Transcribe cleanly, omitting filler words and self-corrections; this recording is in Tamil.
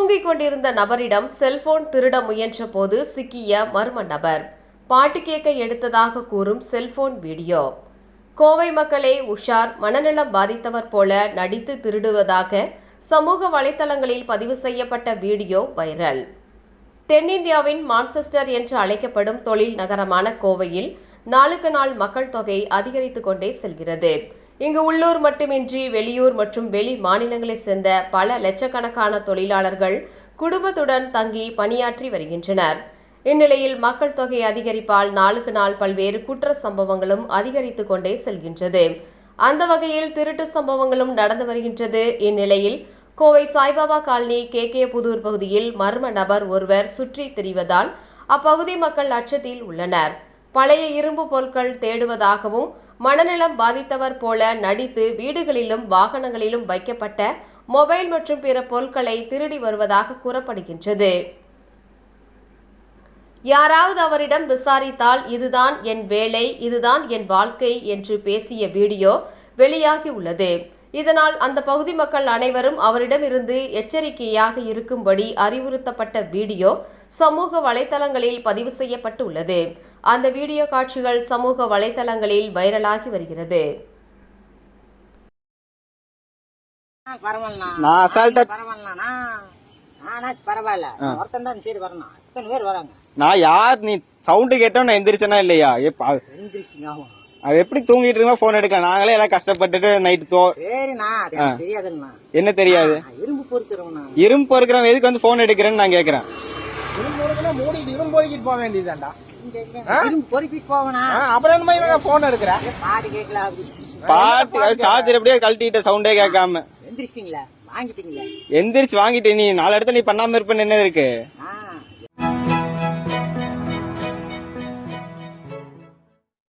தூங்கிக் கொண்டிருந்த நபரிடம் செல்போன் திருட முயன்ற போது சிக்கிய மர்ம நபர். பாட்டு கேட்க எடுத்ததாக கூறும் செல்போன் வீடியோ. கோவை மக்களே உஷார், மனநலம் பாதித்தவர் போல நடித்து திருடுவதாக சமூக வலைதளங்களில் பதிவு செய்யப்பட்ட வீடியோ வைரல். தென்னிந்தியாவின் மான்செஸ்டர் என்று அழைக்கப்படும் தொழில் நகரமான கோவையில் நாளுக்கு நாள் மக்கள் தொகை அதிகரித்துக் கொண்டே செல்கிறது. இங்கு உள்ளூர் மட்டுமின்றி வெளியூர் மற்றும் வெளி மாநிலங்களைச் சேர்ந்த பல லட்சக்கணக்கான தொழிலாளர்கள் குடும்பத்துடன் தங்கி பணியாற்றி வருகின்றனர். இந்நிலையில் மக்கள் தொகை அதிகரிப்பால் நாளுக்கு நாள் பல்வேறு குற்ற சம்பவங்களும் அதிகரித்துக் கொண்டே செல்கின்றது. அந்த வகையில் திருட்டு சம்பவங்களும் நடந்து வருகின்றது. இந்நிலையில் கோவை சாய்பாபா காலனி கே புதூர் பகுதியில் மர்ம நபர் ஒருவர் சுற்றி திரிவதால் அப்பகுதி மக்கள் அச்சத்தில் உள்ளனர். பழைய இரும்பு பொருட்கள் தேடுவதாகவும் மனநலம் பாதித்தவர் போல நடித்து வீடுகளிலும் வாகனங்களிலும் வைக்கப்பட்ட மொபைல் மற்றும் பிற பொருட்களை திருடி வருவதாக கூறப்படுகின்றது. யாராவது அவரிடம் விசாரித்தால் இதுதான் என் வேலை, இதுதான் என் வாழ்க்கை என்று பேசிய வீடியோ வெளியாகி உள்ளது. இதனால் அந்த பகுதி மக்கள் அனைவரும் அவரிடமிருந்து எச்சரிக்கையாக இருக்கும்படி அறிவுறுத்தப்பட்ட வீடியோ சமூக வலைதளங்களில் பதிவு செய்யப்பட்டுள்ளது. அந்த வீடியோ காட்சிகள் சமூக வலைதளங்களில் வைரலாகி வருகிறது. நான் யார் நீ சவுண்ட் கேட்டோம் நான் எந்திரிச்சனா இல்லையா? அது எப்படி தூங்கிட்டு இருந்தா போன் எடுக்கலாம்? நாங்களே எல்லாம் கஷ்டப்பட்டுட்டு நைட்டு என்ன தெரியாது? இரும்பு பொறுக்கிறவன் எதுக்கு வந்து போன் எடுக்கிறேன்னு நான் கேக்குறேன். இரும்பு பொறுக்கிட்டு போக வேண்டியதாண்டா. பாட்டு சார்ஜர் எப்படியே கழட்டிட்ட சவுண்டே கேட்காம வாங்கிட்டீங்களா? எந்திரிச்சு வாங்கிட்டு நீ 4 இடத்துல நீ பண்ணாம இருப்பேன்னு என்ன இருக்கு?